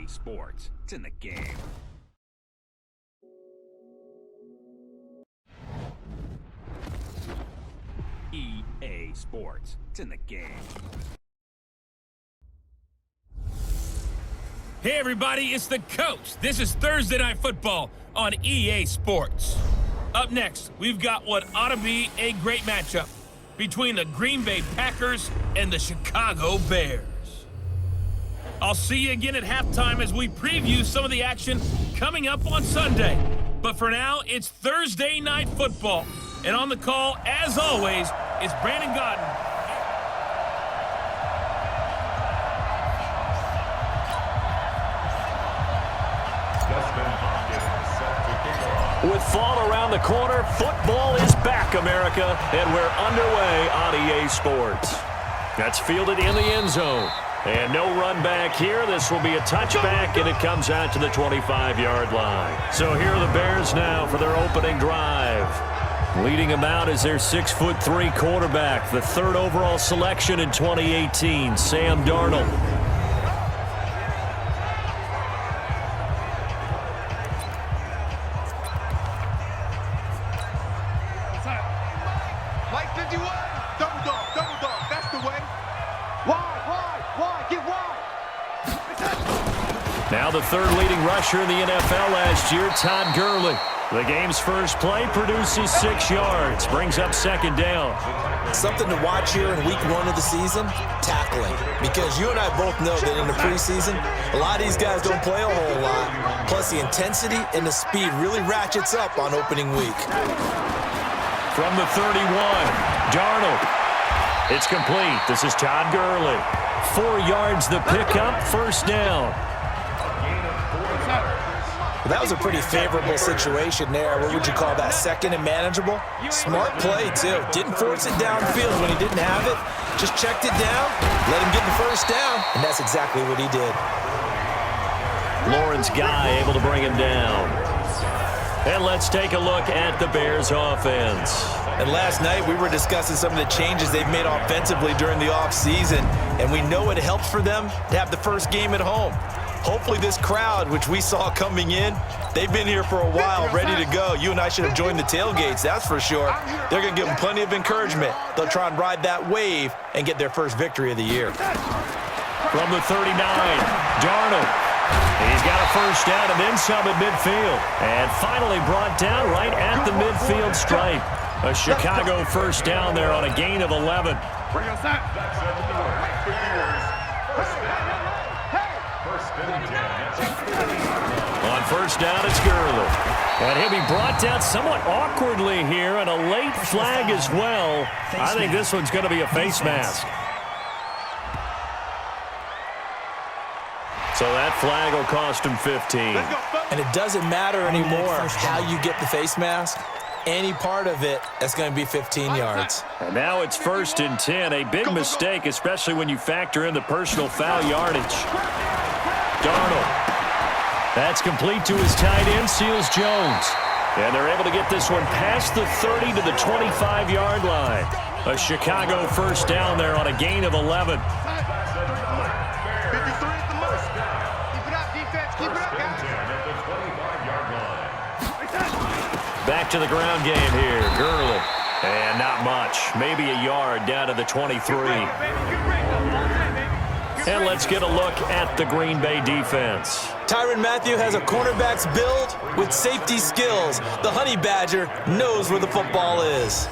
Sports. It's in the game. EA Sports. It's in the game. Hey everybody, it's the coach. This is Thursday Night Football on EA Sports. Up next, we've got what ought to be a great matchup between the Green Bay Packers and the Chicago Bears. I'll see you again at halftime as we preview some of the action coming up on Sunday. But for now, it's Thursday Night Football. And on the call, as always, is Brandon Godden. With fall around the corner, football is back, America, and we're underway on EA Sports. That's fielded in the end zone. And no run back here. This will be a touchback, and it comes out to the 25-yard line. So here are the Bears now for their opening drive. Leading them out is their 6'3" quarterback, the third overall selection in 2018, Sam Darnold. Mike 51, double dog, that's the way. Wide, get wide. Now the third leading rusher in the NFL last year, Todd Gurley. The game's first play produces 6 yards, brings up second down. Something to watch here in week 1 of the season, tackling. Because you and I both know that in the preseason, a lot of these guys don't play a whole lot. Plus the intensity and the speed really ratchets up on opening week. From the 31, Darnold. It's complete. This is Todd Gurley. 4 yards the pickup, first down. Well, that was a pretty favorable situation there. What would you call that, second and manageable? Smart play, too. Didn't force it downfield when he didn't have it. Just checked it down, let him get the first down, and that's exactly what he did. Lawrence Guy able to bring him down. And let's take a look at the Bears offense. And last night we were discussing some of the changes they've made offensively during the offseason, and we know it helps for them to have the first game at home. Hopefully this crowd, which we saw coming in, they've been here for a while, ready to go. You and I should have joined the tailgates, that's for sure. They're going to give them plenty of encouragement. They'll try and ride that wave and get their first victory of the year. From the 39, Darnold. He's got a first down and then some at midfield. And finally brought down right at the midfield stripe. A Chicago first down there on a gain of 11. On first down, it's Gurley. And he'll be brought down somewhat awkwardly here, and a late flag as well. I think this one's going to be a face mask. So that flag will cost him 15. And it doesn't matter anymore how you get the face mask. Any part of it, that's going to be 15 yards. And now it's 1st and 10. A big mistake, especially when you factor in the personal foul yardage. Darnold. That's complete to his tight end, Seals Jones. And they're able to get this one past the 30 to the 25-yard line. A Chicago first down there on a gain of 11. Back to the ground game here, Gurley. And not much, maybe a yard down to the 23. And let's get a look at the Green Bay defense. Tyrann Mathieu has a cornerback's build with safety skills. The Honey Badger knows where the football is.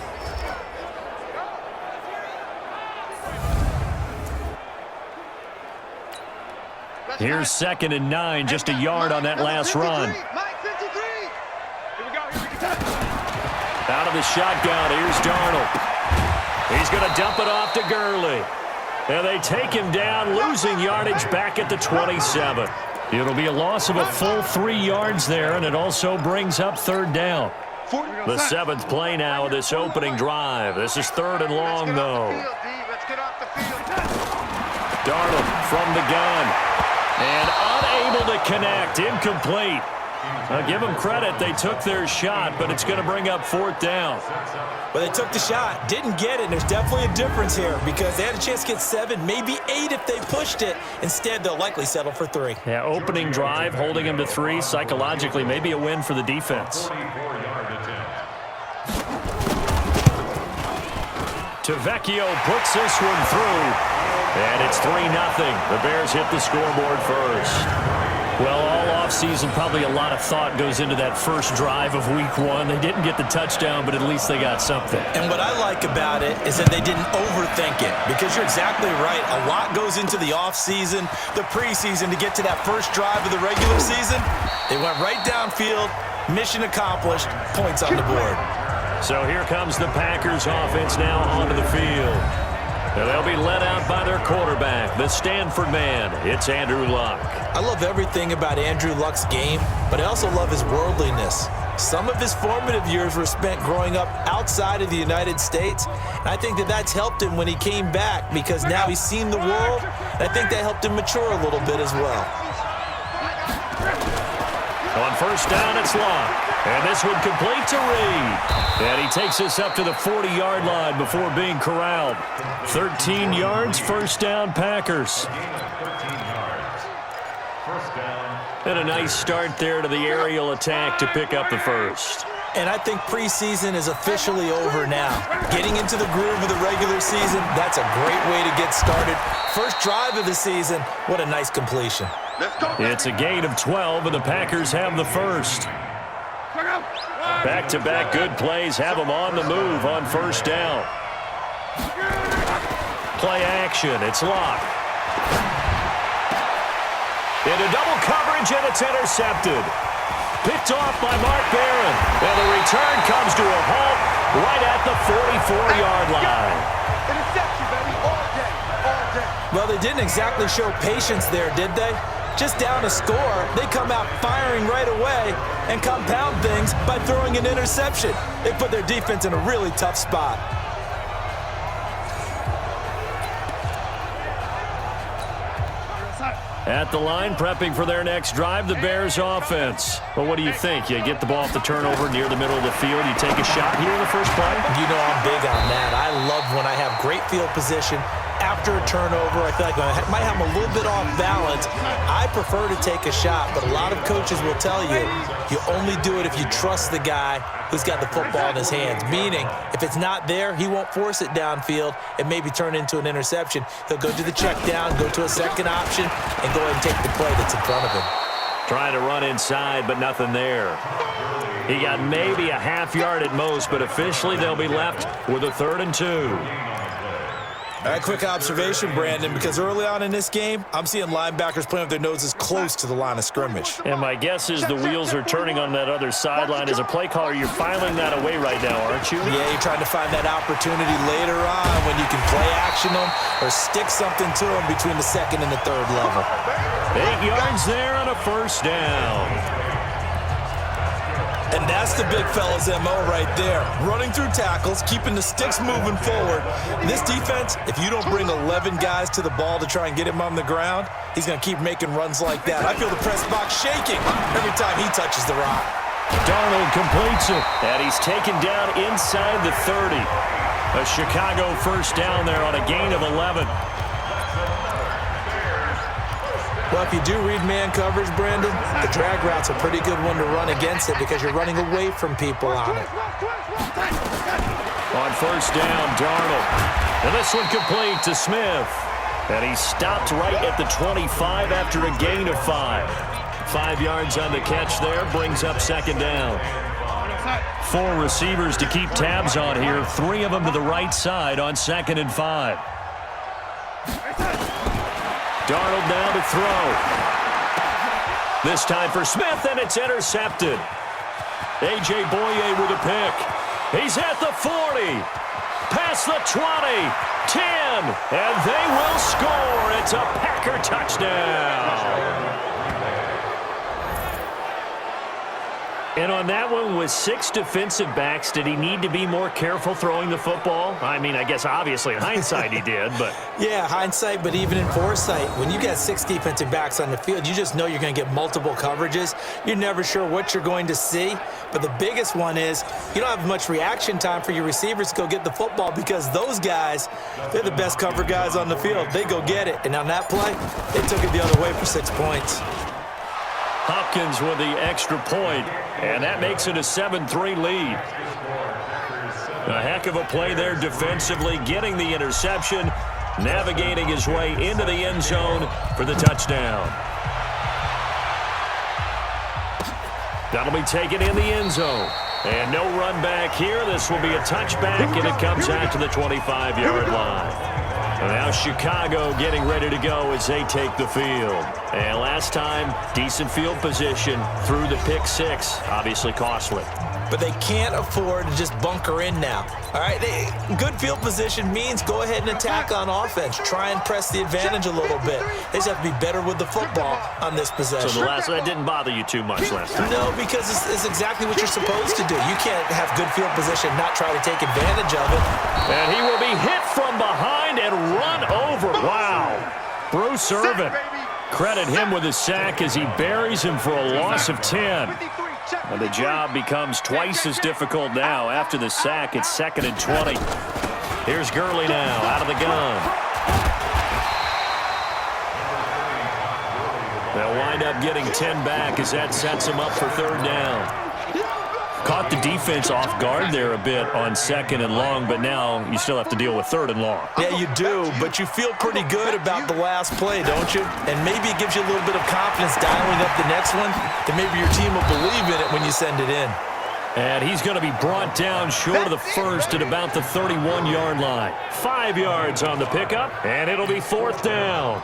Here's 2nd and 9, just a yard on that last run. Out of the shotgun, here's Darnold. He's going to dump it off to Gurley. And they take him down, losing yardage back at the 27. It'll be a loss of a full 3 yards there, and it also brings up third down. The 7th play now of this opening drive. This is 3rd and long, though. Darnold from the gun. And unable to connect, incomplete. I'll give them credit. They took their shot, but it's going to bring up 4th down. Well, they took the shot, didn't get it, and there's definitely a difference here because they had a chance to get 7, maybe 8 if they pushed it. Instead, they'll likely settle for 3. Yeah, opening drive, holding them to 3. Psychologically, maybe a win for the defense. Tavecchio puts this one through, and it's 3-0. The Bears hit the scoreboard first. Well, all offseason, probably a lot of thought goes into that first drive of Week 1. They didn't get the touchdown, but at least they got something. And what I like about it is that they didn't overthink it because you're exactly right. A lot goes into the offseason, the preseason to get to that first drive of the regular season. They went right downfield, mission accomplished, points on the board. So here comes the Packers offense now onto the field. And they'll be led out by their quarterback, the Stanford man. It's Andrew Luck. I love everything about Andrew Luck's game, but I also love his worldliness. Some of his formative years were spent growing up outside of the United States. And I think that that's helped him when he came back because now he's seen the world. And I think that helped him mature a little bit as well. On first down, it's Luck. And this one complete to Reed. And he takes us up to the 40-yard line before being corralled. 13 yards, first down, Packers. And a nice start there to the aerial attack to pick up the first. And I think preseason is officially over now. Getting into the groove of the regular season, that's a great way to get started. First drive of the season, what a nice completion. It's a gain of 12, and the Packers have the first. Back-to-back good plays have them on the move on first down. Play action, it's Luck. Into double coverage, and it's intercepted. Picked off by Mark Barron. And the return comes to a halt right at the 44-yard line. Interception, baby, all day, all day. Well, they didn't exactly show patience there, did they? Just down a score, they come out firing right away and compound things by throwing an interception. They put their defense in a really tough spot. At the line, prepping for their next drive, the Bears offense. Well, what do you think? You get the ball off the turnover near the middle of the field. You take a shot here in the first play? You know I'm big on that. I love when I have great field position. After a turnover, I feel like I might have them a little bit off balance. I prefer to take a shot, but a lot of coaches will tell you, you only do it if you trust the guy who's got the football in his hands. Meaning, if it's not there, he won't force it downfield and maybe turn into an interception. He'll go to the check down, go to a second option, and go ahead and take the play that's in front of him. Trying to run inside, but nothing there. He got maybe a half yard at most, but officially they'll be left with a 3rd and 2. All right, quick observation, Brandon, because early on in this game, I'm seeing linebackers playing with their noses close to the line of scrimmage. And my guess is the wheels are turning on that other sideline. As a play caller, you're filing that away right now, aren't you? Yeah, you're trying to find that opportunity later on when you can play action them or stick something to them between the 2nd and the 3rd level. 8 yards there on a first down. And that's the big fella's MO right there. Running through tackles, keeping the sticks moving forward. This defense, if you don't bring 11 guys to the ball to try and get him on the ground, he's going to keep making runs like that. I feel the press box shaking every time he touches the rock. Darnold completes it, and he's taken down inside the 30. A Chicago first down there on a gain of 11. Well, if you do read man coverage, Brandon, the drag route's a pretty good one to run against it because you're running away from people on it. On first down, Darnold. And this one complete to Smith. And he stopped right at the 25 after a gain of 5. 5 yards on the catch there, brings up 2nd down. 4 receivers to keep tabs on here, 3 of them to the right side on 2nd and 5. Darnold now to throw. This time for Smith, and it's intercepted. A.J. Boye with a pick. He's at the 40. Past the 20. 10. And they will score. It's a Packer touchdown. And on that one, with 6 defensive backs, did he need to be more careful throwing the football? I mean, I guess obviously in hindsight he did, but... Yeah, hindsight, but even in foresight, when you got 6 defensive backs on the field, you just know you're going to get multiple coverages. You're never sure what you're going to see. But the biggest one is you don't have much reaction time for your receivers to go get the football because those guys, they're the best cover guys on the field. They go get it. And on that play, they took it the other way for 6 points. Hopkins with the extra point, and that makes it a 7-3 lead. A heck of a play there defensively, getting the interception, navigating his way into the end zone for the touchdown. That'll be taken in the end zone. And no run back here. This will be a touchback, and it comes out to the 25-yard line. Now Chicago getting ready to go as they take the field. And last time, decent field position through the pick 6. Obviously costly. But they can't afford to just bunker in now. All right, good field position means go ahead and attack on offense. Try and press the advantage a little bit. They just have to be better with the football on this possession. So that didn't bother you too much last time? No, because it's exactly what you're supposed to do. You can't have good field position and not try to take advantage of it. And he will be hit from behind and run over. Wow. Bruce Irvin. Credit him with his sack as he buries him for a loss of 10. And the job becomes twice as difficult now. After the sack, it's 2nd and 20. Here's Gurley now, out of the gun. They'll wind up getting 10 back as that sets them up for 3rd down. Caught the defense off guard there a bit on 2nd and long, but now you still have to deal with 3rd and long. Yeah, you do, but you feel pretty good about the last play, don't you? And maybe it gives you a little bit of confidence dialing up the next one, that maybe your team will believe in it when you send it in. And he's going to be brought down short of the first at about the 31-yard line. 5 yards on the pickup, and it'll be 4th down.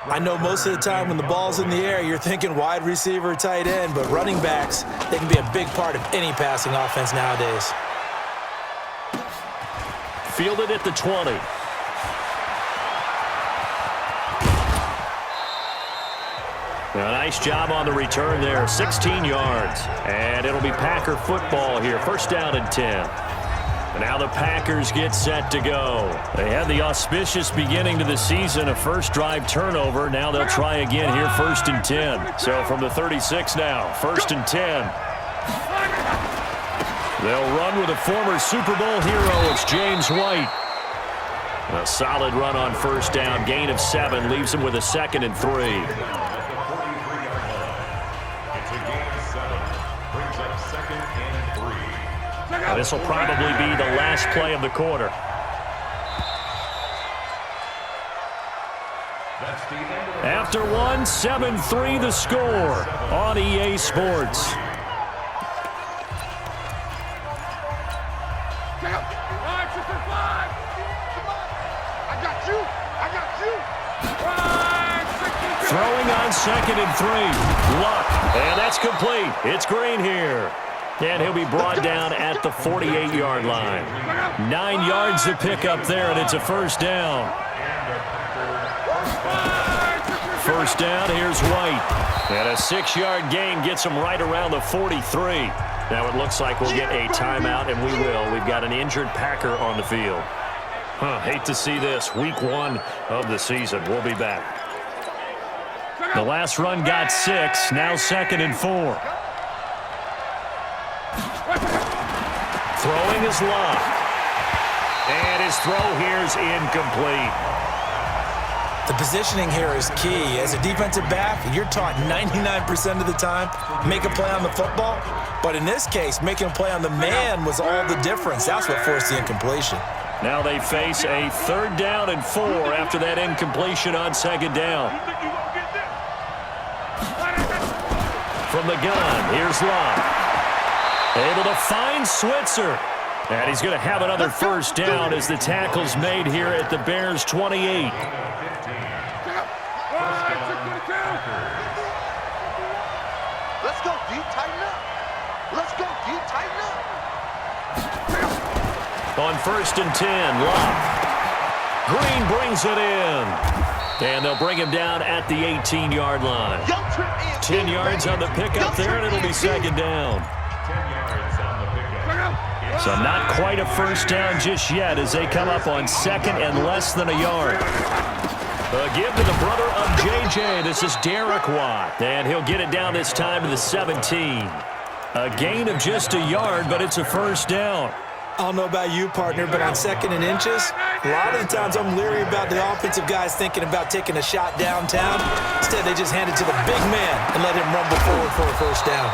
I know most of the time when the ball's in the air, you're thinking wide receiver, tight end, but running backs, they can be a big part of any passing offense nowadays. Fielded at the 20. A nice job on the return there, 16 yards. And it'll be Packer football here, 1st down and 10. And now the Packers get set to go. They had the auspicious beginning to the season, a first drive turnover. Now they'll try again here, 1st and 10. So from the 36 now, 1st and 10. They'll run with a former Super Bowl hero. It's James White. A solid run on 1st down, gain of 7, leaves him with a 2nd and 3. This will probably be the last play of the quarter. After one, 7-3 the score on EA Sports. Throwing on 2nd and 3. Luck, and that's complete. It's Green here. And he'll be brought down at the 48-yard line. 9 yards to pick up there, and it's a 1st down. 1st down, here's White. And a 6-yard gain gets him right around the 43. Now it looks like we'll get a timeout, and we will. We've got an injured Packer on the field. Hate to see this. Week 1 of the season. We'll be back. The last run got 6, now 2nd and 4. Throwing is Luck. And his throw here is incomplete. The positioning here is key. As a defensive back, you're taught 99% of the time, make a play on the football. But in this case, making a play on the man was all the difference. That's what forced the incompletion. Now they face a 3rd down and 4 after that incompletion on 2nd down. From the gun, here's Luck. Able to find Switzer. And he's going to have another 1st down as the tackle's made here at the Bears' 28. Let's go, D. Tighten up. Let's go, D. Tighten up. On 1st and 10, Luck. Green brings it in. And they'll bring him down at the 18-yard line. 10 yards on the pickup there, and it'll be second down. So not quite a first down just yet as they come up on second and less than a yard. A give to the brother of J.J. This is Derek Watt, and he'll get it down this time to the 17. A gain of just a yard, but it's a first down. I don't know about you, partner, but on second and inches, a lot of the times I'm leery about the offensive guys thinking about taking a shot downtown. Instead, they just hand it to the big man and let him rumble forward for a first down.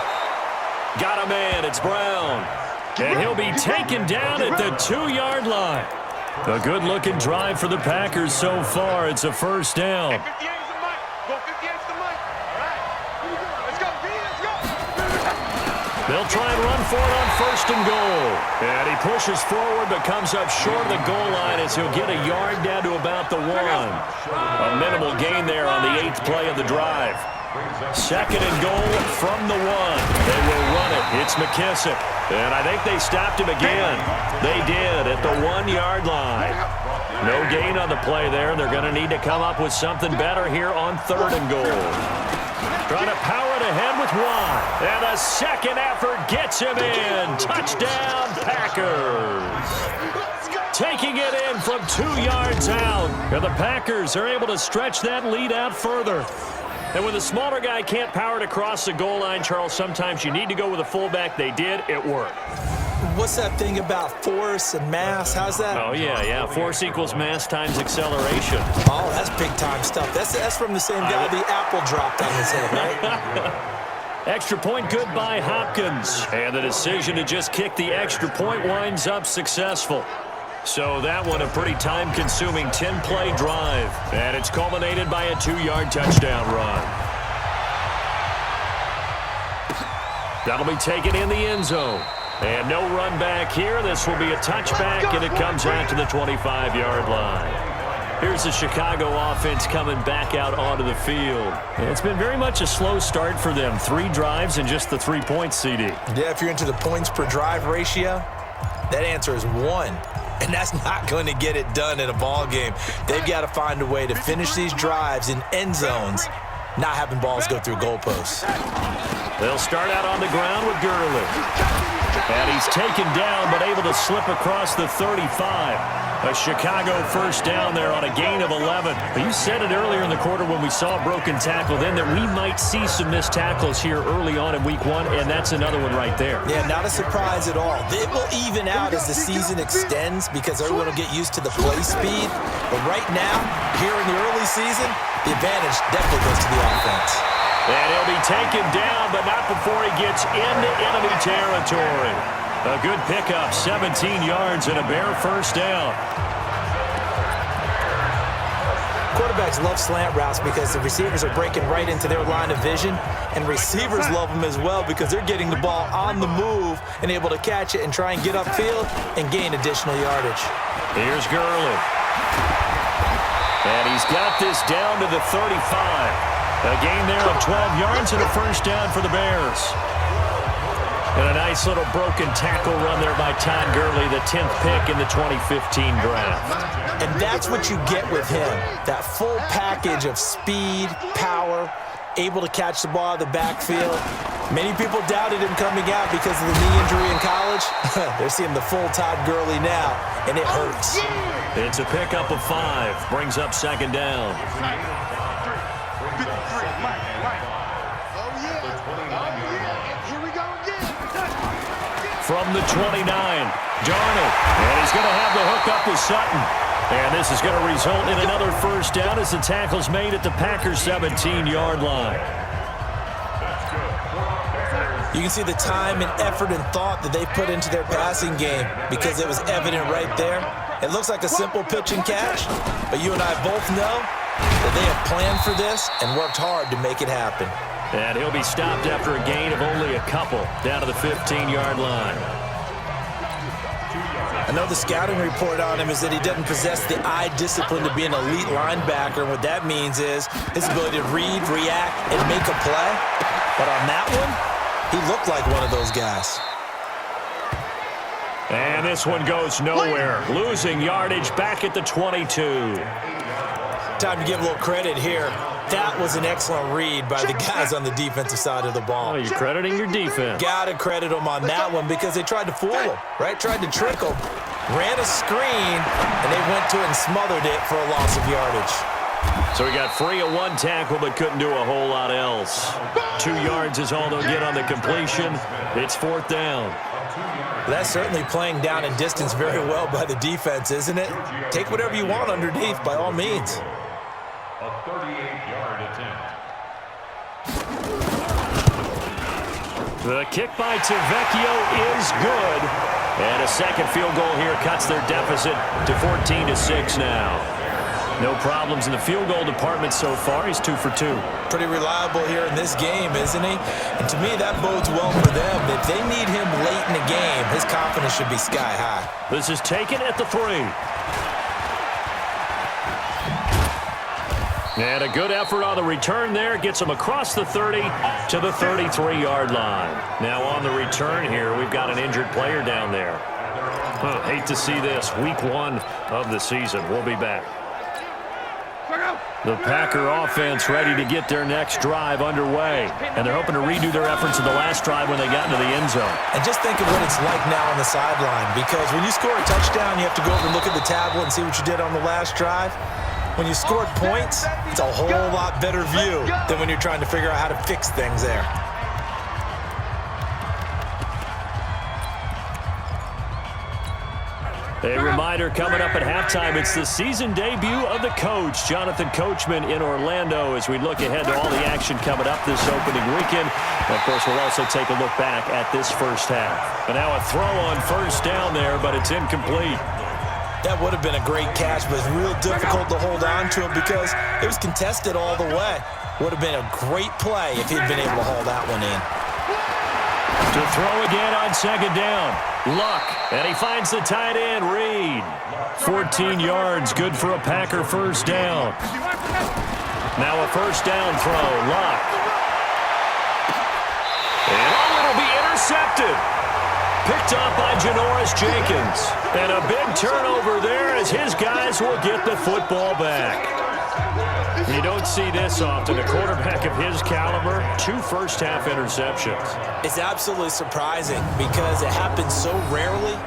Got a man. It's Brown. And he'll be taken down at the 2-yard line. A good-looking drive for the Packers so far. It's a first down. They'll try and run for it on first and goal. And he pushes forward but comes up short of the goal line as he'll get a yard down to about the 1. A minimal gain there on the 8th play of the drive. Second and goal from the 1. They will run it. It's McKissick. And I think they stopped him again. They did at the 1-yard line. No gain on the play there. They're going to need to come up with something better here on third and goal. Trying to power it ahead with Watt. And the second effort gets him in. Touchdown, Packers. Taking it in from 2 yards out. And the Packers are able to stretch that lead out further. And when the smaller guy can't power it across the goal line, Charles, sometimes you need to go with a fullback. They did. It worked. What's that thing about force and mass? How's that? Oh, yeah. Force equals mass times acceleration. Oh, that's big-time stuff. That's from the same guy the apple dropped on his head, right? Extra point good by Hopkins. And the decision to just kick the extra point winds up successful. So that one a pretty time-consuming 10-play drive. And it's culminated by a 2-yard touchdown run. That'll be taken in the end zone. And no run back here. This will be a touchback, and it comes out to the 25-yard line. Here's the Chicago offense coming back out onto the field. It's been very much a slow start for them. 3 drives and just the 3 points, CD. Yeah, if you're into the points per drive ratio, that answer is 1. And that's not going to get it done in a ball game. They've got to find a way to finish these drives in end zones, not having balls go through goalposts. They'll start out on the ground with Gurley. And he's taken down, but able to slip across the 35. A Chicago first down there on a gain of 11. You said it earlier in the quarter when we saw a broken tackle then that we might see some missed tackles here early on in week 1, and that's another one right there. Yeah, not a surprise at all. It will even out as the season extends because everyone will get used to the play speed. But right now, here in the early season, the advantage definitely goes to the offense. And he'll be taken down, but not before he gets into enemy territory. A good pickup, 17 yards and a bare first down. Quarterbacks love slant routes because the receivers are breaking right into their line of vision, and receivers love them as well because they're getting the ball on the move and able to catch it and try and get upfield and gain additional yardage. Here's Gurley. And he's got this down to the 35. A gain there of 12 yards and a first down for the Bears. And a nice little broken tackle run there by Todd Gurley, the 10th pick in the 2015 draft. And that's what you get with him, that full package of speed, power, able to catch the ball out of the backfield. Many people doubted him coming out because of the knee injury in college. They're seeing the full Todd Gurley now, and it hurts. It's a pickup of 5, brings up second down. From the 29, Darnold, and he's going to have the hook up with Sutton. And this is going to result in another first down as the tackle's made at the Packers' 17-yard line. You can see the time and effort and thought that they put into their passing game because it was evident right there. It looks like a simple pitch and catch, but you and I both know that they have planned for this and worked hard to make it happen. And he'll be stopped after a gain of only a couple down to the 15-yard line. I know the scouting report on him is that he doesn't possess the eye discipline to be an elite linebacker. And what that means is his ability to read, react, and make a play. But on that one, he looked like one of those guys. And this one goes nowhere. Losing yardage back at the 22. time to give a little credit here. That was an excellent read by the guys on the defensive side of the ball. Oh, you're crediting your defense. Got to credit them on that one because they tried to fool him, right? Tried to trick him. Ran a screen, and they went to it and smothered it for a loss of yardage. So he got free of one tackle but couldn't do a whole lot else. 2 yards is all they'll get on the completion. It's 4th down. That's certainly playing down and distance very well by the defense, isn't it? Take whatever you want underneath, by all means. A 38-yard attempt. The kick by Tavecchio is good. And a second field goal here cuts their deficit to 14-6 now. No problems in the field goal department so far. He's 2 for 2. Pretty reliable here in this game, isn't he? And to me, that bodes well for them. If they need him late in the game, his confidence should be sky high. This is taken at the 3. And a good effort on the return there. Gets him across the 30 to the 33-yard line. Now on the return here, we've got an injured player down there. Hate to see this. Week 1 of the season. We'll be back. The Packer offense ready to get their next drive underway. And they're hoping to redo their efforts in the last drive when they got into the end zone. And just think of what it's like now on the sideline. Because when you score a touchdown, you have to go over and look at the tablet and see what you did on the last drive. When you scored points, it's a whole lot better view than when you're trying to figure out how to fix things there. A reminder coming up at halftime, it's the season debut of the coach, Jonathan Coachman in Orlando, as we look ahead to all the action coming up this opening weekend. And of course, we'll also take a look back at this first half. But now a throw on first down there, but it's incomplete. That would have been a great catch, but it's real difficult to hold on to him because it was contested all the way. Would have been a great play if he'd been able to haul that one in. To throw again on second down. Luck, and he finds the tight end, Reed. 14 yards, good for a Packer first down. Now a first down throw, Luck. And it'll be intercepted. Picked up by Janoris Jenkins. And a big turnover there as his guys will get the football back. You don't see this often. A quarterback of his caliber, 2 first-half interceptions. It's absolutely surprising because it happens so rarely.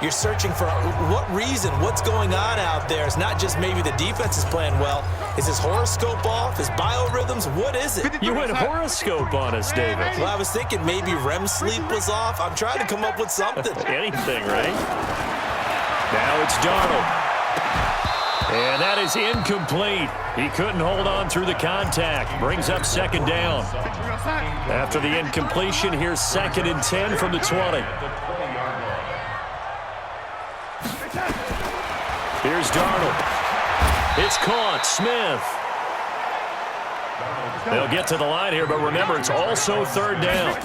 You're searching for what reason, what's going on out there. It's not just maybe the defense is playing well. Is his horoscope off? His biorhythms? What is it? You went horoscope on us, David. Well, I was thinking maybe REM sleep was off. I'm trying to come up with something. Anything, right? Now it's Darnold. And that is incomplete. He couldn't hold on through the contact. Brings up second down. After the incompletion, here's 2nd and 10 from the 20. Here's Darnold. It's caught. Smith. They'll get to the line here, but remember, it's also 3rd down.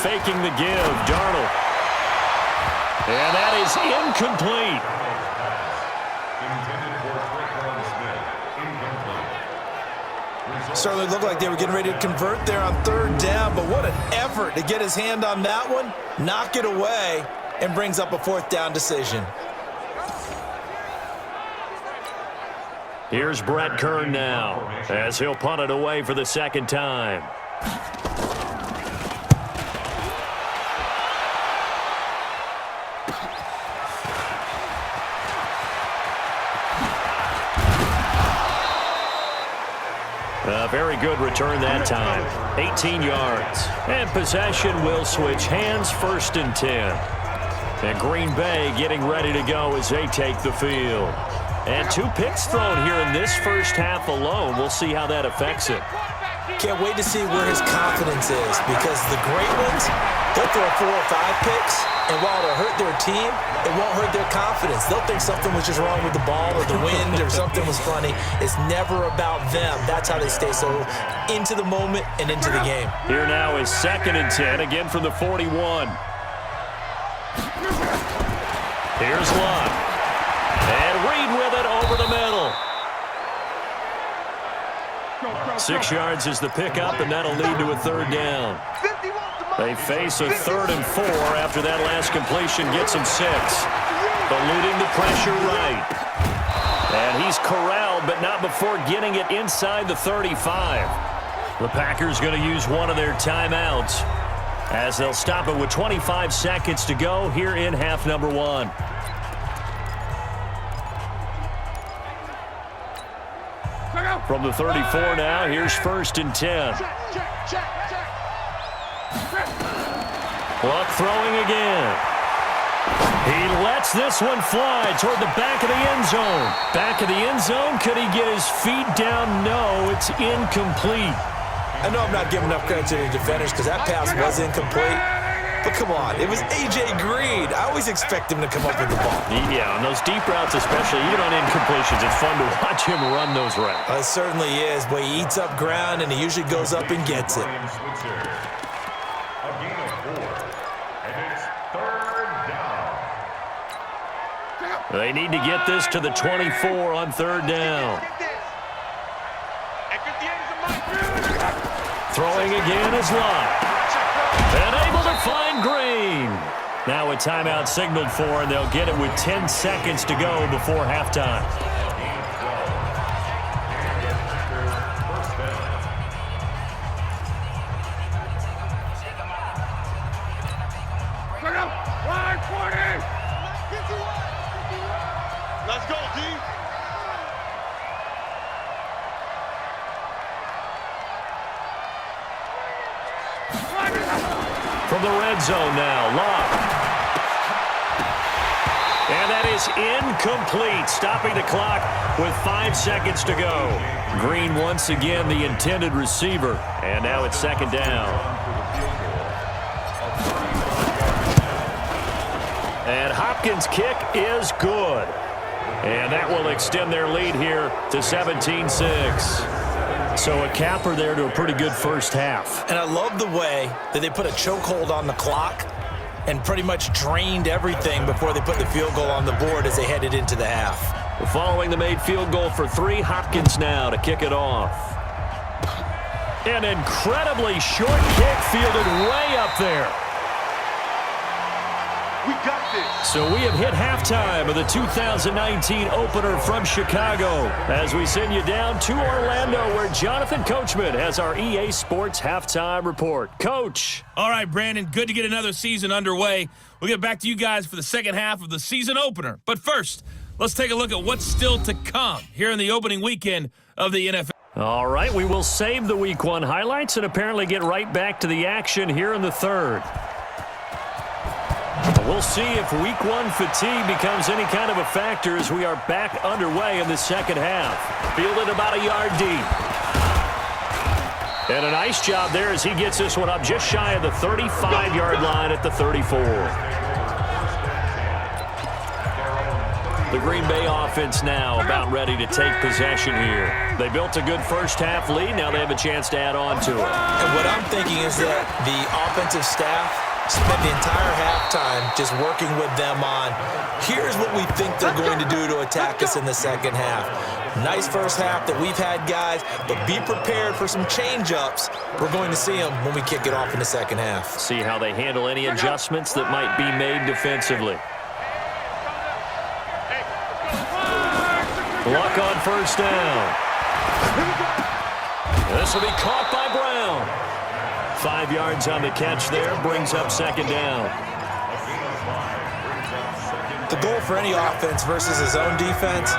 Faking the give, Darnold. And that is incomplete. Certainly looked like they were getting ready to convert there on 3rd down, but what an effort to get his hand on that one, knock it away, and brings up a 4th down decision. Here's Brett Kern now, as he'll punt it away for the 2nd time. A very good return that time. 18 yards. And possession will switch hands, 1st and 10. And Green Bay getting ready to go as they take the field. And 2 picks thrown here in this first half alone. We'll see how that affects it. Can't wait to see where his confidence is because the great ones, they'll throw 4 or 5 picks, and while it'll hurt their team, it won't hurt their confidence. They'll think something was just wrong with the ball or the wind or something was funny. It's never about them. That's how they stay so into the moment and into the game. Here now is 2nd and 10, again from the 41. Here's Luck. And Reed with it over the middle. 6 yards is the pickup, and that'll lead to a 3rd down. They face a 3rd and 4 after that last completion gets him 6. Eluding the pressure right. And he's corralled but not before getting it inside the 35. The Packers going to use one of their timeouts as they'll stop it with 25 seconds to go here in half number 1. From the 34 now, here's 1st and 10. Luck throwing again. He lets this one fly toward the back of the end zone. Back of the end zone, could he get his feet down? No, it's incomplete. I know I'm not giving enough credit to the defenders because that pass was incomplete. But come on, it was A.J. Green. I always expect him to come up with the ball. Yeah, on those deep routes especially, even on incompletions, it's fun to watch him run those routes. It certainly is, but he eats up ground and he usually goes up and gets it. A gain of 4, and it's 3rd down. They need to get this to the 24 on 3rd down. Throwing again is Lott. And able to find Green. Now a timeout signaled for, and they'll get it with 10 seconds to go before halftime. Let's go, D. From the red zone now, Lott. And that is incomplete, stopping the clock with 5 seconds to go. Green once again the intended receiver, and now it's 2nd down. And Hopkins' kick is good. And that will extend their lead here to 17-6. So a capper there to a pretty good first half. And I love the way that they put a chokehold on the clock and pretty much drained everything before they put the field goal on the board as they headed into the half. Following the made field goal for 3, Hopkins now to kick it off. An incredibly short kick fielded way up there. We got this. So we have hit halftime of the 2019 opener from Chicago as we send you down to Orlando where Jonathan Coachman has our EA Sports halftime report. Coach. All right, Brandon, good to get another season underway. We'll get back to you guys for the second half of the season opener. But first, let's take a look at what's still to come here in the opening weekend of the NFL. All right, we will save the Week 1 highlights and apparently get right back to the action here in the 3rd. We'll see if Week 1 fatigue becomes any kind of a factor as we are back underway in the second half. Fielded about a yard deep. And a nice job there as he gets this one up just shy of the 35-yard line at the 34. The Green Bay offense now about ready to take possession here. They built a good first half lead. Now they have a chance to add on to it. And what I'm thinking is that the offensive staff spent the entire halftime just working with them on, here's what we think they're going to do to attack us in the second half. Nice first half that we've had, guys, but be prepared for some change-ups. We're going to see them when we kick it off in the second half. See how they handle any adjustments that might be made defensively. Luck on first down. This will be caught by Brown. 5 yards on the catch there, brings up 2nd down. The goal for any offense versus his own defense,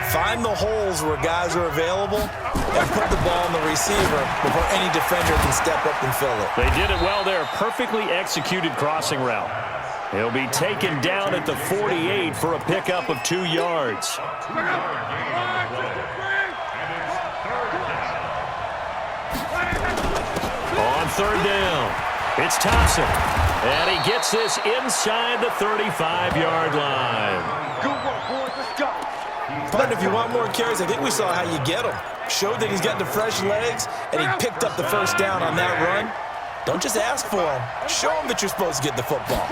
find the holes where guys are available and put the ball on the receiver before any defender can step up and fill it. They did it well there, perfectly executed crossing route. He'll be taken down at the 48 for a pickup of 2 yards. On 3rd down, it's Thompson, and he gets this inside the 35-yard line. Good work, boys. Let's go. But if you want more carries, I think we saw how you get them. Showed that he's got the fresh legs, and he picked up the first down on that run. Don't just ask for him. Show him that you're supposed to get the football.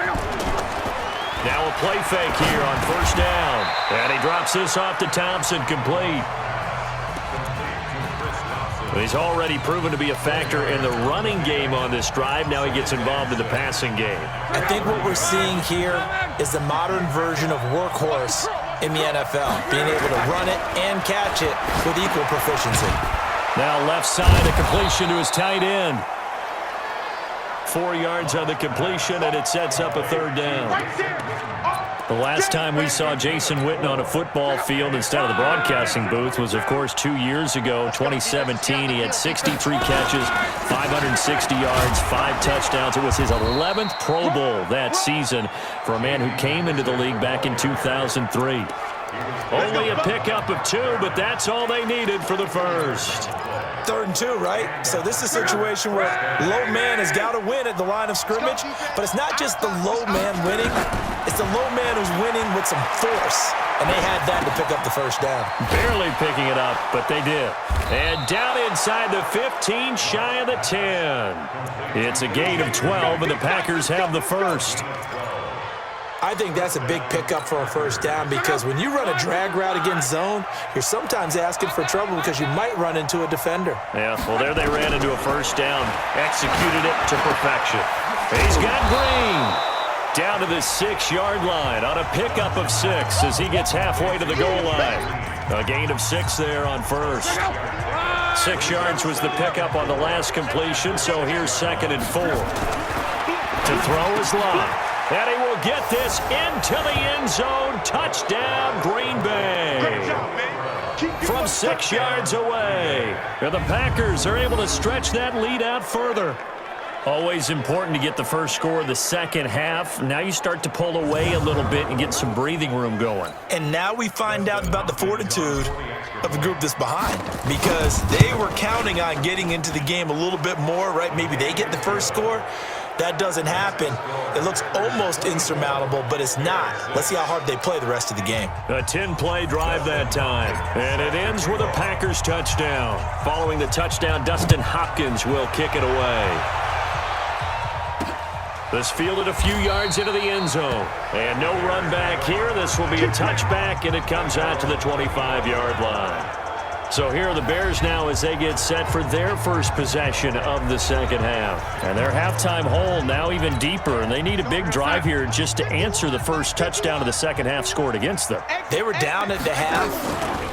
Now a play fake here on first down, and he drops this off to Thompson, complete. He's already proven to be a factor in the running game on this drive. Now he gets involved in the passing game. I think what we're seeing here is the modern version of workhorse in the NFL, being able to run it and catch it with equal proficiency. Now left side, a completion to his tight end. 4 yards on the completion, and it sets up a third down. The last time we saw Jason Witten on a football field instead of the broadcasting booth was, of course, 2 years ago, 2017. He had 63 catches, 560 yards, 5 touchdowns. It was his 11th Pro Bowl that season for a man who came into the league back in 2003. Only a pickup of 2, but that's all they needed for the first. 3rd and 2, right? So this is a situation where low man has got to win at the line of scrimmage, but it's not just the low man winning. It's the low man who's winning with some force, and they had that to pick up the first down. Barely picking it up, but they did. And down inside the 15, shy of the 10. It's a gain of 12, and the Packers have the first. I think that's a big pickup for a first down because when you run a drag route against zone, you're sometimes asking for trouble because you might run into a defender. Yeah, well, there they ran into a first down. Executed it to perfection. He's got Green down to the 6-yard line on a pickup of 6 as he gets halfway to the goal line. A gain of 6 there on first. 6 yards was the pickup on the last completion, so here's 2nd and 4. To throw is Lott. And he will get this into the end zone. Touchdown, Green Bay. From 6 yards away. And the Packers are able to stretch that lead out further. Always important to get the first score of the second half. Now you start to pull away a little bit and get some breathing room going. And now we find out about the fortitude of the group that's behind because they were counting on getting into the game a little bit more, right? Maybe they get the first score. That doesn't happen. It looks almost insurmountable, but it's not. Let's see how hard they play the rest of the game. A 10-play drive that time, and it ends with a Packers touchdown. Following the touchdown, Dustin Hopkins will kick it away. This fielded a few yards into the end zone, and no run back here. This will be a touchback, and it comes out to the 25-yard line. So here are the Bears now as they get set for their first possession of the second half. And their halftime hole now even deeper, and they need a big drive here just to answer the first touchdown of the second half scored against them. They were down at the half.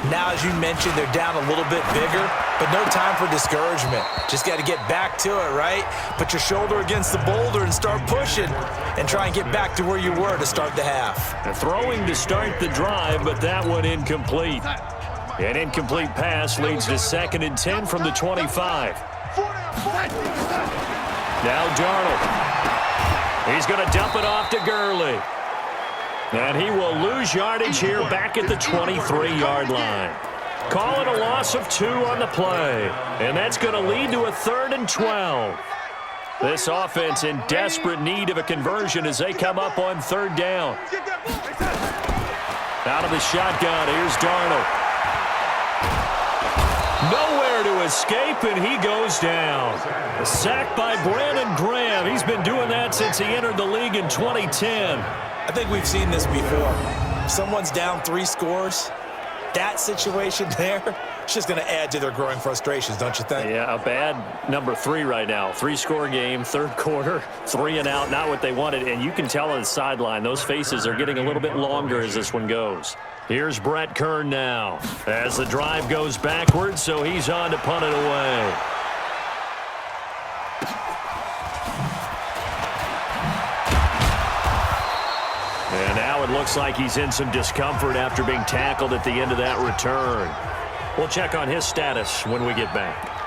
Now, as you mentioned, they're down a little bit bigger, but no time for discouragement. Just got to get back to it, right? Put your shoulder against the boulder and start pushing and try and get back to where you were to start the half. And throwing to start the drive, but that one incomplete. An incomplete pass leads to 2nd and 10 from the 25. Now Darnold. He's going to dump it off to Gurley. And he will lose yardage here back at the 23-yard line. Call it a loss of 2 on the play. And that's going to lead to a 3rd and 12. This offense in desperate need of a conversion as they come up on 3rd down. Out of the shotgun, here's Darnold. Nowhere to escape, and he goes down. A sack by Brandon Graham. He's been doing that since he entered the league in 2010. I think we've seen this before. If someone's down 3 scores, that situation there, it's just going to add to their growing frustrations, don't you think? Yeah, a bad number 3 right now. 3-score game, 3rd quarter, 3 and out, not what they wanted. And you can tell on the sideline, those faces are getting a little bit longer as this one goes. Here's Brett Kern now as the drive goes backwards, so he's on to punt it away. And now it looks like he's in some discomfort after being tackled at the end of that return. We'll check on his status when we get back.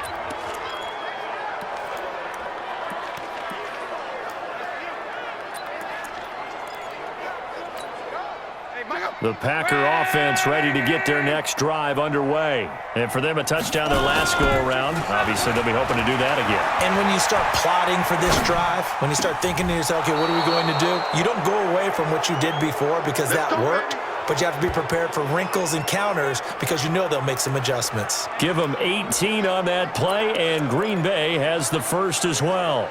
The Packer offense ready to get their next drive underway. And for them, a touchdown their last go-around. Obviously, they'll be hoping to do that again. And when you start plotting for this drive, when you start thinking to yourself, okay, what are we going to do? You don't go away from what you did before because that worked, but you have to be prepared for wrinkles and counters because you know they'll make some adjustments. Give them 18 on that play, and Green Bay has the first as well.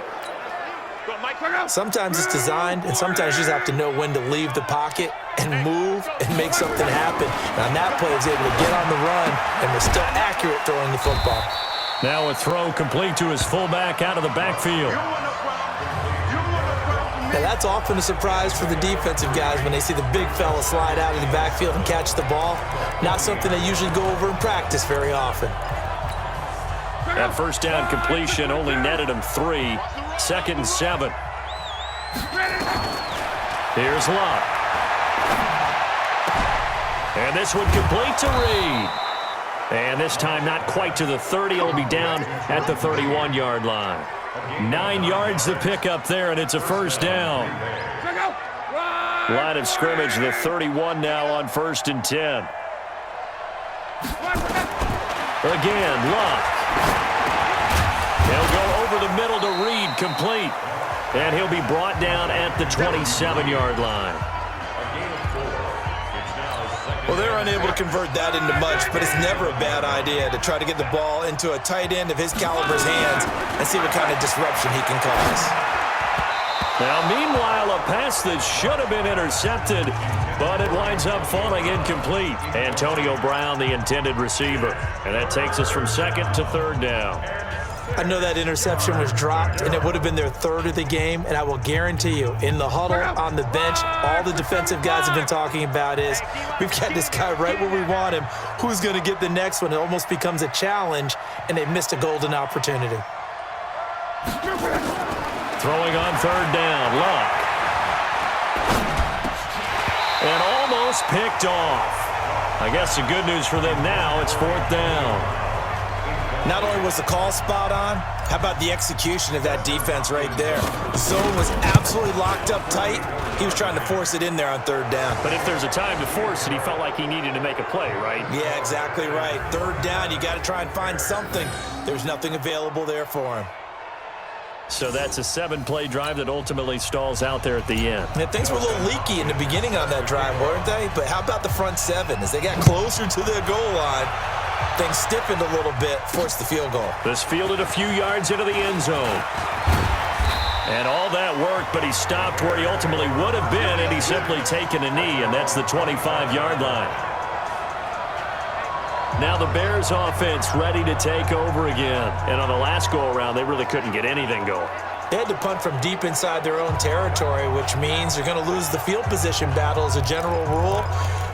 Sometimes it's designed, and sometimes you just have to know when to leave the pocket and move and make something happen. And on that play, he was able to get on the run and was still accurate throwing the football. Now a throw complete to his fullback out of the backfield. Now, that's often a surprise for the defensive guys when they see the big fella slide out of the backfield and catch the ball. Not something they usually go over in practice very often. That first down completion only netted him 3. 2nd and 7. Here's Luck. And this one complete to Reed. And this time not quite to the 30. It'll be down at the 31-yard line. 9 yards to pick up there, and it's a first down. Line of scrimmage, the 31 now on 1st and 10. Again, Luck. He'll go over the middle to Reed, complete. And he'll be brought down at the 27-yard line. Well, they're unable to convert that into much, but it's never a bad idea to try to get the ball into a tight end of his caliber's hands and see what kind of disruption he can cause. Now, meanwhile, a pass that should have been intercepted, but it winds up falling incomplete. Antonio Brown, the intended receiver. And that takes us from 2nd to 3rd down. I know that interception was dropped, and it would have been their 3rd of the game, and I will guarantee you, in the huddle, on the bench, all the defensive guys have been talking about is, we've got this guy right where we want him. Who's going to get the next one? It almost becomes a challenge, and they missed a golden opportunity. Throwing on 3rd down, Luck. And almost picked off. I guess the good news for them now, it's 4th down. Not only was the call spot on, how about the execution of that defense right there? Zone was absolutely locked up tight. He was trying to force it in there on 3rd down. But if there's a time to force it, he felt like he needed to make a play, right? Yeah, exactly right. 3rd down, you got to try and find something. There's nothing available there for him. So that's a 7-play drive that ultimately stalls out there at the end. Yeah, things were a little leaky in the beginning on that drive, weren't they? But how about the front 7? As they got closer to the goal line, things stiffened a little bit, forced the field goal. This fielded a few yards into the end zone. And all that worked, but he stopped where he ultimately would have been, and he's simply taken a knee, and that's the 25-yard line. Now the Bears offense ready to take over again. And on the last go-around, they really couldn't get anything going. They had to punt from deep inside their own territory, which means they're going to lose the field position battle as a general rule.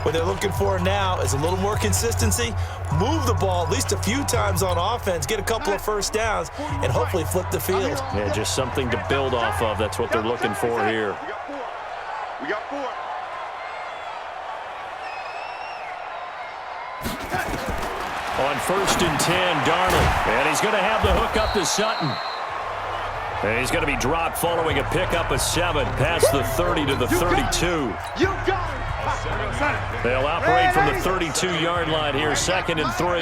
What they're looking for now is a little more consistency, move the ball at least a few times on offense, get a couple of first downs, and hopefully flip the field. Yeah, just something to build off of. That's what they're looking for here. We got 4. On 1st and 10, Darnold. And he's going to have the hook up to Sutton. And he's going to be dropped following a pickup of 7 past the 30 to the 32. You got it. They'll operate from the 32-yard line here, 2nd and 3.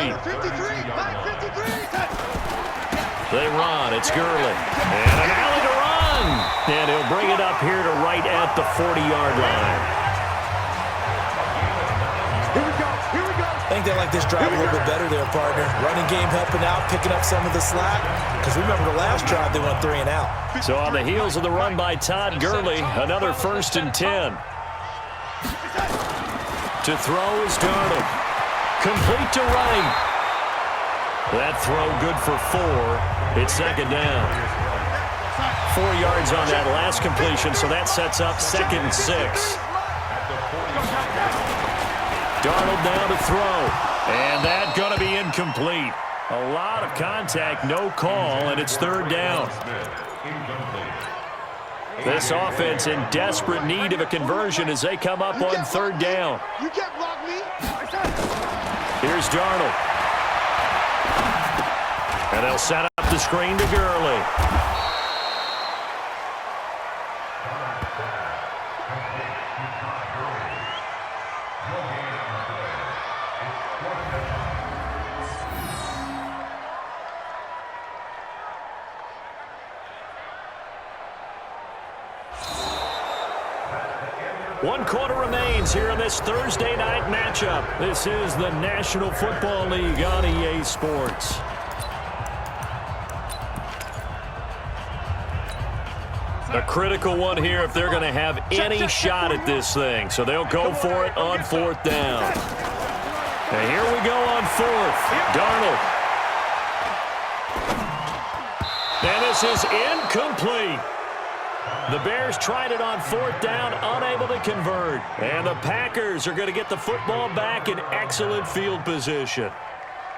They run. It's Gurley. And an alley to run. And he'll bring it up here to right at the 40-yard line. I think they like this drive a little bit better there, partner. Running game helping out, picking up some of the slack. Because remember the last drive, they went 3 and out. So on the heels of the run by Todd Gurley, another 1st and 10. To throw is Darnold. Complete to right. That throw good for 4. It's 2nd down. 4 yards on that last completion, so that sets up 2nd and 6. Darnold down to throw. And that going to be incomplete. A lot of contact, no call, and it's 3rd down. This offense in desperate need of a conversion as they come up on 3rd down. You can't block me. Here's Darnold. And they'll set up the screen to Gurley. One quarter remains here in this Thursday night matchup. This is the National Football League on EA Sports. A critical one here if they're going to have any shot at this thing. So they'll go for it on 4th down. And here we go on 4th. Darnold. And this is incomplete. The Bears tried it on 4th down, unable to convert. And the Packers are going to get the football back in excellent field position.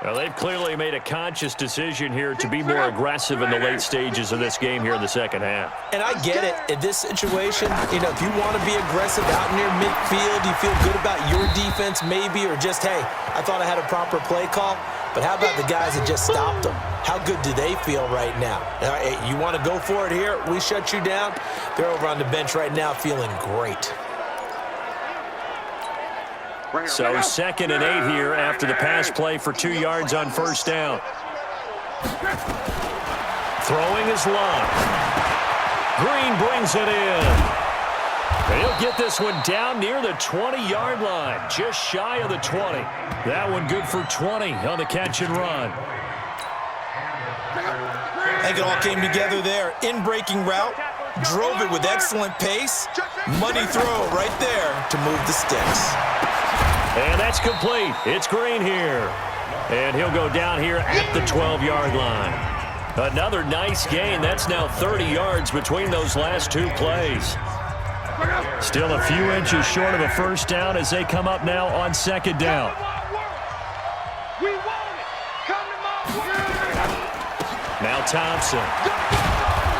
Well, they've clearly made a conscious decision here to be more aggressive in the late stages of this game here in the second half. And I get it. In this situation, if you want to be aggressive out near midfield, you feel good about your defense maybe, or just, hey, I thought I had a proper play call. But how about the guys that just stopped them? How good do they feel right now? You want to go for it here? We shut you down. They're over on the bench right now feeling great. So 2nd and 8 here after the pass play for 2 yards on 1st down. Throwing is long. Green brings it in. He'll get this one down near the 20-yard line, just shy of the 20. That one good for 20 on the catch and run. I think it all came together there. In-breaking route, drove it with excellent pace. Money throw right there to move the sticks. And that's complete. It's Green here. And he'll go down here at the 12-yard line. Another nice gain. That's now 30 yards between those last 2 plays. Still a few inches short of a 1st down as they come up now on 2nd down. Now Thompson.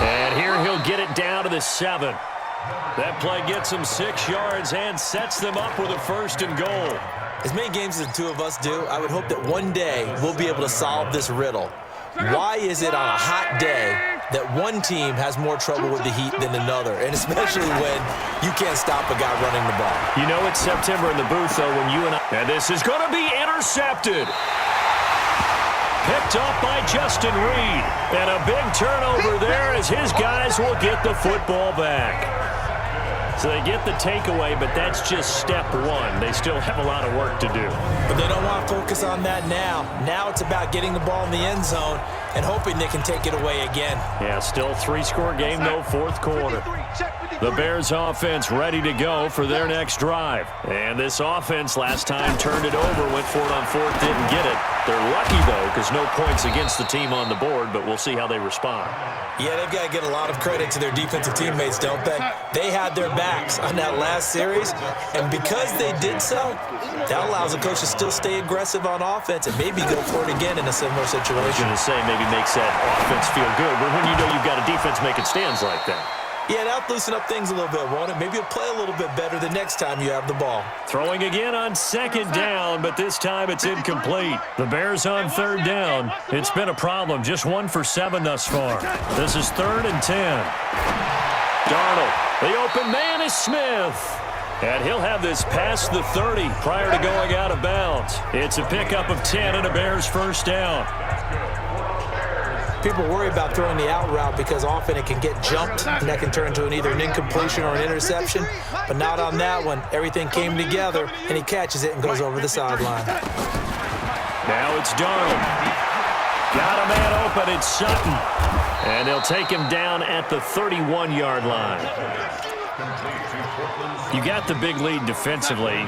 And here he'll get it down to the 7. That play gets him 6 yards and sets them up with a 1st and goal. As many games as the two of us do, I would hope that one day we'll be able to solve this riddle. Why is it on a hot day that one team has more trouble with the heat than another, and especially when you can't stop a guy running the ball? You know it's September in the booth, though, when you and I... And this is going to be intercepted. Picked up by Justin Reed. And a big turnover there as his guys will get the football back. So they get the takeaway, but that's just step 1. They still have a lot of work to do. But they don't want to focus on that now. Now it's about getting the ball in the end zone and hoping they can take it away again. Yeah, still 3-score game, though, 4th quarter. The Bears offense ready to go for their next drive. And this offense last time turned it over, went for it on 4th, didn't get it. They're lucky, though, because no points against the team on the board, but we'll see how they respond. Yeah, they've got to get a lot of credit to their defensive teammates, don't they? They had their backs on that last series, and because they did so, that allows the coach to still stay aggressive on offense and maybe go for it again in a similar situation. I was going to say maybe makes that offense feel good, but when you know you've got a defense making stands like that. Yeah, that'll loosen up things a little bit, won't it? Maybe you'll play a little bit better the next time you have the ball. Throwing again on 2nd down, but this time it's incomplete. The Bears on 3rd down. It's been a problem. Just 1 for 7 thus far. This is 3rd and 10. Darnold. The open man is Smith. And he'll have this past the 30 prior to going out of bounds. It's a pickup of 10 and a Bears 1st down. People worry about throwing the out route because often it can get jumped, and that can turn into either an incompletion or an interception. But not on that one. Everything came together, and he catches it and goes over the sideline. Now it's Darnold. Got a man open. It's Sutton. And they'll take him down at the 31-yard line. You got the big lead defensively,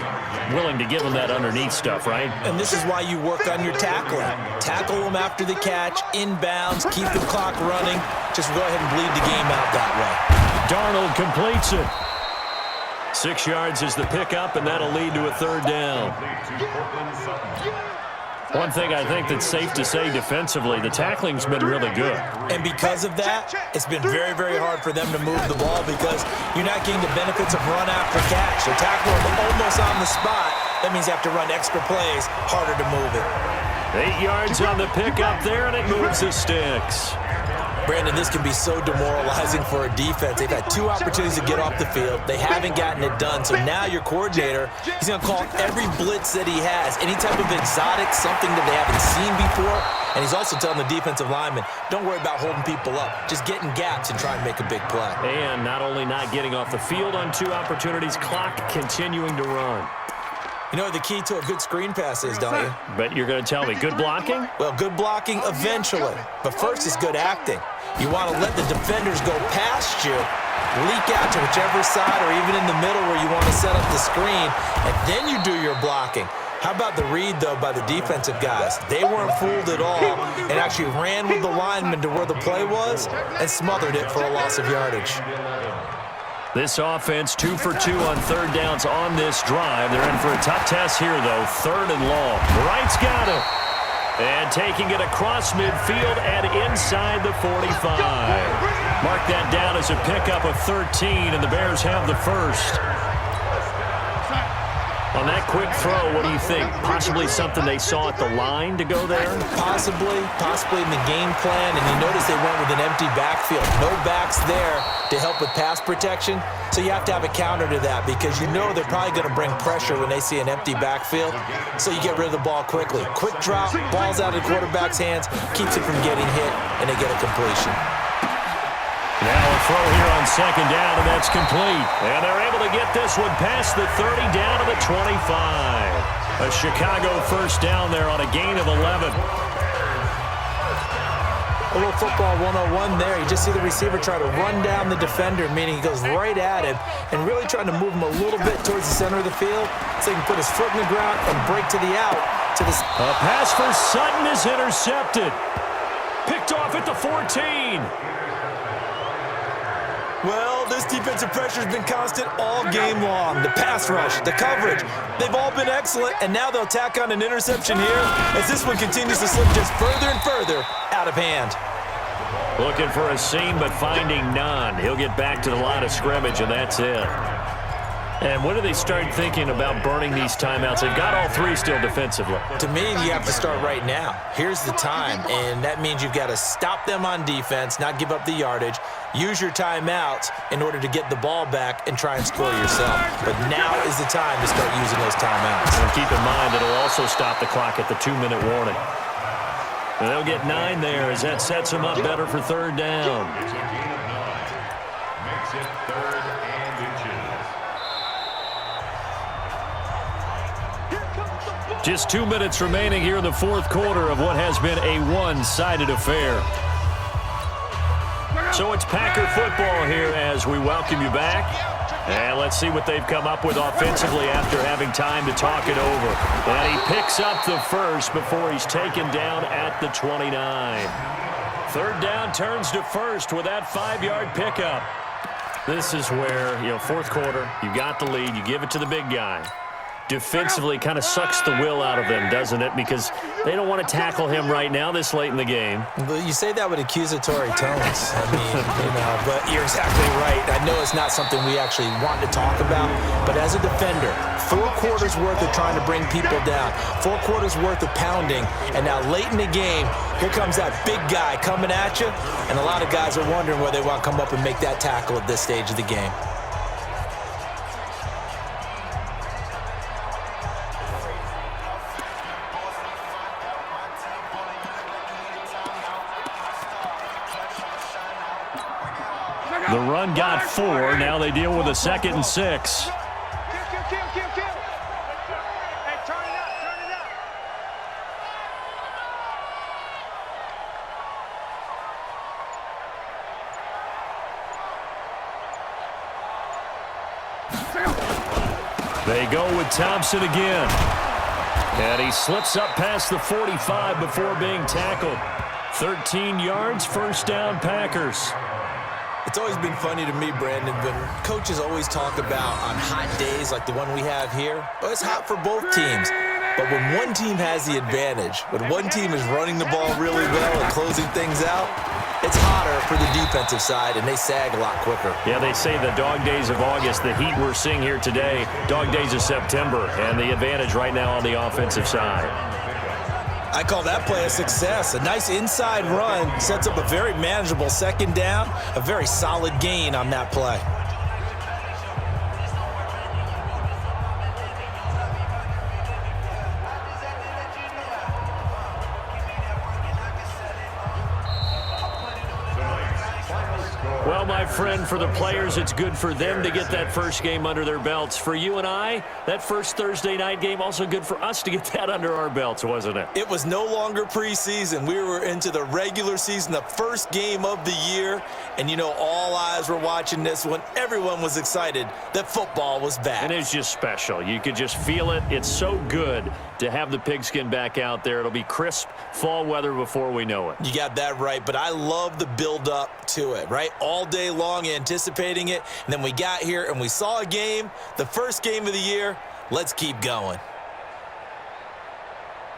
willing to give them that underneath stuff, right? And this is why you work on your tackling. Tackle them after the catch, inbounds, keep the clock running. Just go ahead and bleed the game out that way. Darnold completes it. 6 yards is the pickup, and that'll lead to a 3rd down. One thing I think that's safe to say defensively, the tackling's been really good. And because of that, it's been very, very hard for them to move the ball because you're not getting the benefits of run after catch. They're tackling them almost on the spot. That means you have to run extra plays, harder to move it. 8 yards on the pickup there, and it moves the sticks. Brandon, this can be so demoralizing for a defense. They've had 2 opportunities to get off the field. They haven't gotten it done. So now your coordinator, he's going to call every blitz that he has, any type of exotic, something that they haven't seen before. And he's also telling the defensive lineman, don't worry about holding people up. Just get in gaps and try and make a big play. And not only not getting off the field on 2 opportunities, clock continuing to run. You know what the key to a good screen pass is, don't you? But you're going to tell me, good blocking? Well, good blocking eventually. But first is good acting. You want to let the defenders go past you, leak out to whichever side or even in the middle where you want to set up the screen, and then you do your blocking. How about the read, though, by the defensive guys? They weren't fooled at all and actually ran with the lineman to where the play was and smothered it for a loss of yardage. This offense 2 for 2 on third downs on this drive. They're in for a tough test here, though. 3rd and long. Wright's got it. And taking it across midfield and inside the 45. Mark that down as a pickup of 13, and the Bears have the first. On that quick throw, what do you think? Possibly something they saw at the line to go there? Possibly in the game plan, and you notice they went with an empty backfield. No backs there to help with pass protection, so you have to have a counter to that because you know they're probably going to bring pressure when they see an empty backfield, so you get rid of the ball quickly. Quick drop, ball's out of the quarterback's hands, keeps it from getting hit, and they get a completion. Now a throw here on 2nd down, and that's complete. And they're able to get this one past the 30 down to the 25. A Chicago first down there on a gain of 11. A little football 101 there. You just see the receiver try to run down the defender, meaning he goes right at him and really trying to move him a little bit towards the center of the field so he can put his foot in the ground and break to the out. A pass for Sutton is intercepted. Picked off at the 14. Well, this defensive pressure has been constant all game long. The pass rush, the coverage, they've all been excellent, and now they'll tack on an interception here as this one continues to slip just further and further out of hand. Looking for a seam, but finding none. He'll get back to the line of scrimmage, and that's it. And when do they start thinking about burning these timeouts? They've got all 3 still defensively. To me, you have to start right now. Here's the time, and that means you've got to stop them on defense, not give up the yardage, use your timeouts in order to get the ball back and try and score yourself. But now is the time to start using those timeouts. And keep in mind, it'll also stop the clock at the 2-minute warning. And they'll get 9 there as that sets them up better for 3rd down. Makes it 3rd and inches. Just 2 minutes remaining here in the 4th quarter of what has been a one-sided affair. So it's Packer football here as we welcome you back. And let's see what they've come up with offensively after having time to talk it over. And he picks up the first before he's taken down at the 29. 3rd down turns to first with that 5-yard pickup. This is where, 4th quarter, you got the lead, you give it to the big guy. Defensively kind of sucks the will out of them, doesn't it? Because they don't want to tackle him right now this late in the game. But you say that with accusatory tones. I mean, but you're exactly right. I know it's not something we actually want to talk about, but as a defender, 4 quarters worth of trying to bring people down, 4 quarters worth of pounding, and now late in the game, here comes that big guy coming at you, and a lot of guys are wondering whether they want to come up and make that tackle at this stage of the game. The run got 4. Now they deal with a 2nd and 6. Kill. Hey, turn it up. They go with Thompson again. And he slips up past the 45 before being tackled. 13 yards, 1st down, Packers. It's always been funny to me, Brandon, when coaches always talk about on hot days like the one we have here, well, it's hot for both teams. But when one team has the advantage, when one team is running the ball really well and closing things out, it's hotter for the defensive side, and they sag a lot quicker. Yeah, they say the dog days of August, the heat we're seeing here today, dog days of September, and the advantage right now on the offensive side. I call that play a success. A nice inside run sets up a very manageable 2nd down, a very solid gain on that play. Well, my Friend, for the players, it's good for them to get that first game under their belts. For you and I, that first Thursday night game, also good for us to get that under our belts, wasn't it? It was no longer preseason. We were into the regular season, the first game of the year. And, you know, all eyes were watching this one. Everyone was excited that football was back. And it's just special. You could just feel it. It's so good to have the pigskin back out there. It'll be crisp fall weather before we know it. You got that right, but I love the build-up to it, right? All day long anticipating it, and then we got here and we saw a game, the first game of the year. Let's keep going.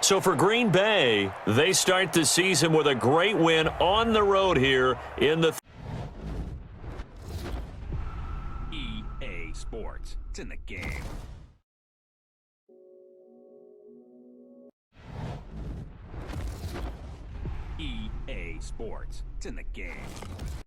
So for Green Bay, they start the season with a great win on the road here in the EA Sports. It's in the game. EA Sports. It's in the game.